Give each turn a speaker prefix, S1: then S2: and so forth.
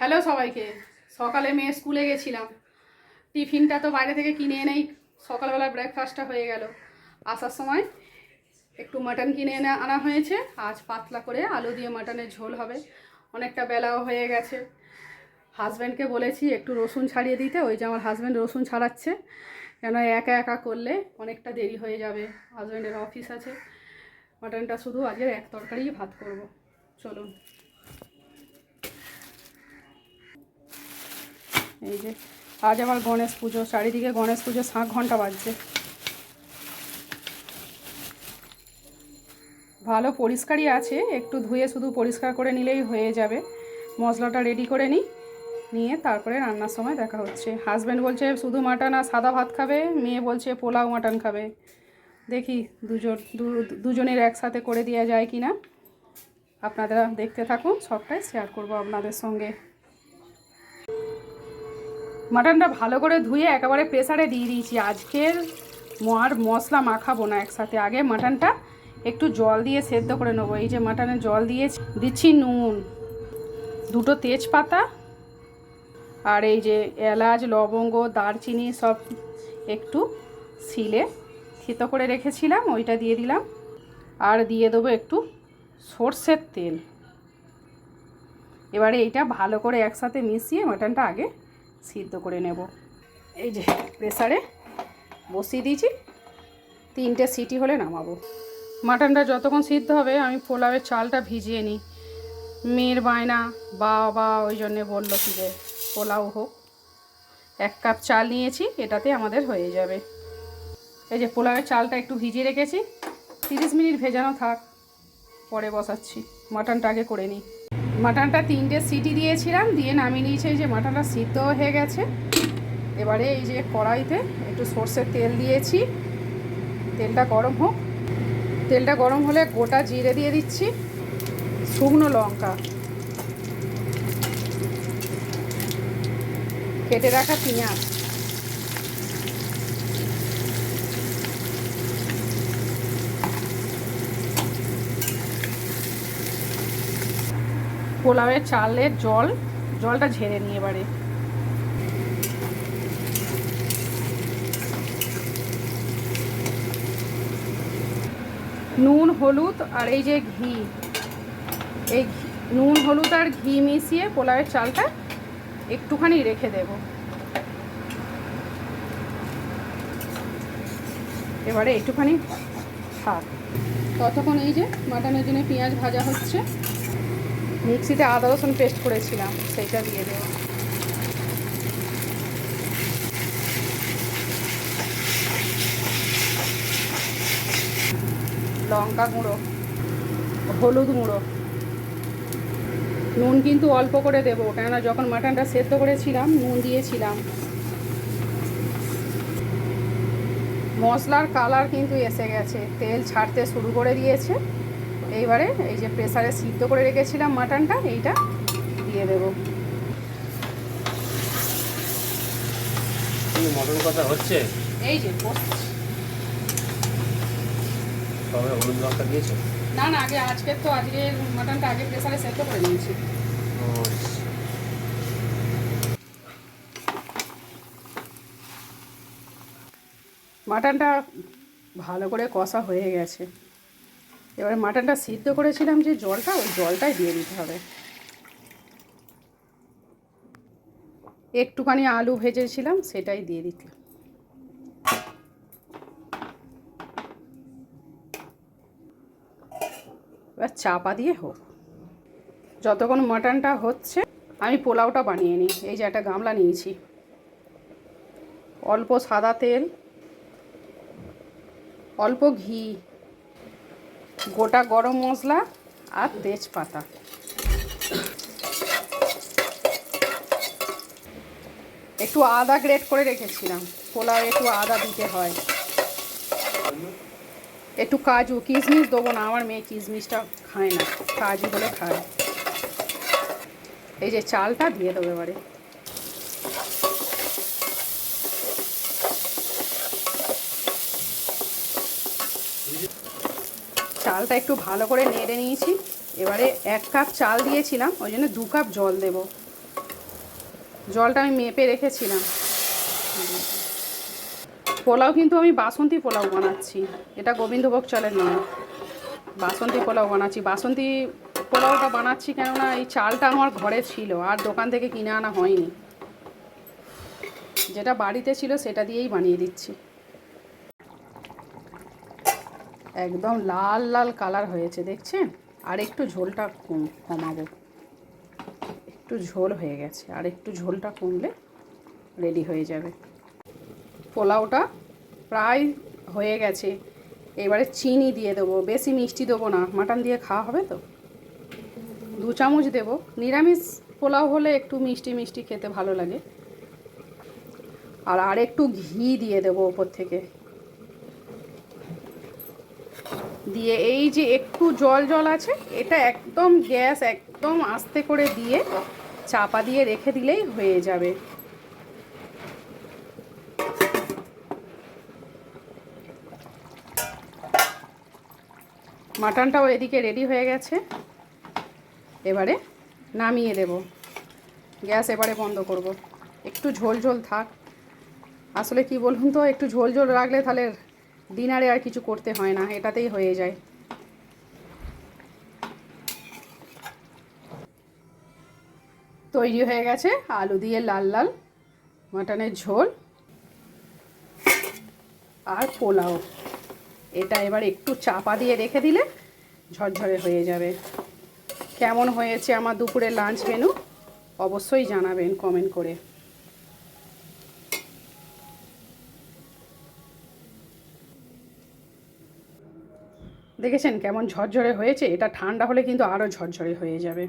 S1: Hello সবাইকে। সকালে মেয়ে স্কুলে গেছিলাম, টিফিনটা তো বাইরে থেকে কিনে এনেই সকালবেলা ব্রেকফাস্টটা হয়ে গেল। আসার সময় একটু মাটন কিনে আনা হয়েছে। আজ পাতলা করে আলু দিয়ে মাটনের ঝোল হবে। অনেকটা বেলাও হয়ে গেছে। হাজব্যান্ডকে বলেছি একটু রসুন ছাড়িয়ে দিতে, ওই যে আমার হাজব্যান্ড রসুন ছাড়াচ্ছে, কেন একা একা করলে অনেকটা দেরি হয়ে যাবে, হাজব্যান্ডের অফিস আছে। মাটনটা শুধু আজকের এক তরকারি ভাত করব। চলুন। এই যে আজ আবার গণেশ পুজো, চারিদিকে গণেশ পুজো, শাঁখ ঘন্টা বাজছে। ভালো পরিষ্কারই আছে, একটু ধুয়ে শুধু পরিষ্কার করে নিলেই হয়ে যাবে। মশলাটা রেডি করে নিয়ে তারপরে রান্নার সময় দেখা হচ্ছে। হাজব্যান্ড বলছে শুধু মাটন আর সাদা ভাত খাবে, মেয়ে বলছে পোলাও মাটন খাবে। দেখি দুজনের একসাথে করে দেওয়া যায় কি না। আপনারা দেখতে থাকুন, সবটাই শেয়ার করব আপনাদের সঙ্গে। মাটনটা ভালো করে ধুয়ে একেবারে প্রেসারে দিয়ে দিয়েছি। আজকের আর মশলা মাখাবো না একসাথে, আগে মাটনটা একটু জল দিয়ে সেদ্ধ করে নেবো। এই যে মাটনে জল দিয়ে দিচ্ছি নুন, দুটো তেজপাতা, আর এই যে এলাচ, লবঙ্গ, দারচিনি সব একটু শিলে থেতো করে রেখেছিলাম, ওইটা দিয়ে দিলাম। আর দিয়ে দেবো একটু সর্ষের তেল। এবারে এইটা ভালো করে একসাথে মিশিয়ে মাটনটা আগে সিদ্ধ করে নেব। এই যে প্রেসারে বসিয়ে দিয়েছি, 3টে সিটি হলে নামাবো। মাটনটা যতক্ষণ সিদ্ধ হবে আমি পোলাওয়ের চালটা ভিজিয়ে নিই। মেয়ের বায়না, বাবা ওই জন্যে বললো কি যে পোলাও হোক। 1 কাপ চাল নিয়েছি, এটাতে আমাদের হয়ে যাবে। এই যে পোলাওয়ের চালটা একটু ভিজিয়ে রেখেছি, 30 মিনিট ভেজানো থাক, পরে বসাচ্ছি। মাটনটা আগে করে নিই। মাটনটা 3টে সিটি দিয়েছিলাম, দিয়ে নামিয়ে নিয়েছি। এই যে মাটনটা সিদ্ধ হয়ে গেছে। এবারে এই যে কড়াইতে একটু সর্ষের তেল দিয়েছি, তেলটা গরম হোক। তেলটা গরম হলে গোটা জিরে দিয়ে দিচ্ছি, শুকনো লঙ্কা, কেটে রাখা পেঁয়াজ, পোলাওয়ের চালের জলটা ঝেড়ে নিয়ে এবারে নুন, হলুদ আর এই যে ঘি, এই নুন, হলুদ আর ঘি মিশিয়ে পোলাওয়ের চালটা একটুখানি রেখে দেব। এবারে একটুখানি থাক, ততক্ষণ এই যে মাটনের জন্য পেঁয়াজ ভাজা হচ্ছে। মিক্সিতে আদা রসুন পেস্ট করেছিলাম, সেইটা দিয়ে দেব। লঙ্কা গুঁড়ো, হলুদ গুঁড়ো, নুন কিন্তু অল্প করে দেবো, কেননা যখন মাটনটা সেদ্ধ করেছিলাম নুন দিয়েছিলাম। মশলার কালার কিন্তু এসে গেছে, তেল ছাড়তে শুরু করে দিয়েছে। এইবারে এই যে প্রেসারে সিদ্ধ করে রেখেছিলাম মাটনটা, এইটা দিয়ে দেবো।
S2: মটন কথা হচ্ছে,
S1: এই যে
S2: তবে হলুদ লঙ্কা দিয়েছো?
S1: না না, আজকে মাটনটা আগে প্রেসারে সেদ্ধ করে নিয়েছি। মাটনটা ভালো করে কষা হয়ে গেছে। এবারে মাটনটা সিদ্ধ করেছিলাম যে জলটা, ওই জলটাই দিয়ে দিতে হবে। একটুখানি আলু ভেজেছিলাম, সেটাই দিয়ে দিতে। এবার চাপা দিয়ে হোক, যতক্ষণ মাটনটা হচ্ছে আমি পোলাওটা বানিয়ে নিই। এই যে একটা গামলা নিয়েছি, অল্প সাদা তেল, অল্প ঘি, গোটা গরম মশলা আর তেজপাতা, একটু আদা গ্রেট করে রেখেছিলাম, পোলাও একটু আদা দিতে হয়, একটু কাজু, কিশমিশ দেবো না, আমার মেয়ে কিশমিশটা খায় না, কাজু হলে খায়। এই যে চালটা দিয়ে দেবো এবারে। চালটা একটু ভালো করে নেড়ে নিয়েছি। এবারে 1 কাপ চাল দিয়েছিলাম, ওই জন্য 2 কাপ জল দেব। জলটা আমি মেপে রেখেছিলাম। পোলাও কিন্তু আমি বাসন্তী পোলাও বানাচ্ছি, এটা গোবিন্দভোগ চালের নয়। বাসন্তী পোলাও বানাচ্ছি। বাসন্তী পোলাওটা বানাচ্ছি কেননা এই চালটা আমার ঘরে ছিল, আর দোকান থেকে কিনে আনা হয়নি। যেটা বাড়িতে ছিল সেটা দিয়েই বানিয়ে দিচ্ছি। একদম লাল লাল কালার হয়েছে, দেখছেন? আর একটু ঝোলটা কমাবো, একটু ঝোল হয়ে গেছে, আর একটু ঝোলটা কমলে রেডি হয়ে যাবে। পোলাওটা প্রায় হয়ে গেছে। এবারে চিনি দিয়ে দেবো, বেশি মিষ্টি দেবো না, মাটন দিয়ে খাওয়া হবে তো। 2 চামচ দেবো। নিরামিষ পোলাও হলে একটু মিষ্টি মিষ্টি খেতে ভালো লাগে। আর একটু ঘি দিয়ে দেবো ওপর থেকে। দিয়ে এই যে একটু জল জল আছে, এটা একদম গ্যাস একদম আস্তে করে দিয়ে চাপা দিয়ে রেখে দিলেই হয়ে যাবে। মাটনটাও এদিকে রেডি হয়ে গেছে, এবারে নামিয়ে দেব। গ্যাস এবারে বন্ধ করব। একটু ঝোল ঝোল থাক। আসলে কি বলুন তো, একটু ঝোল ঝোল রাখলে তাহলে ডিনারে আর কিছু করতে হয় না, এটাতেই হয়ে যায়। তৈরি হয়ে গেছে আলু দিয়ে লাল লাল মাটনের ঝোল আর পোলাও। এটা এবার একটু চাপা দিয়ে রেখে দিলে ঝরঝরে হয়ে যাবে। কেমন হয়েছে আমার দুপুরের লাঞ্চ মেনু অবশ্যই জানাবেন কমেন্ট করে। দেখেছেন কেমন ঝরঝরে হয়েছে? এটা ঠান্ডা হলে কিন্তু আরও ঝরঝরে হয়ে যাবে।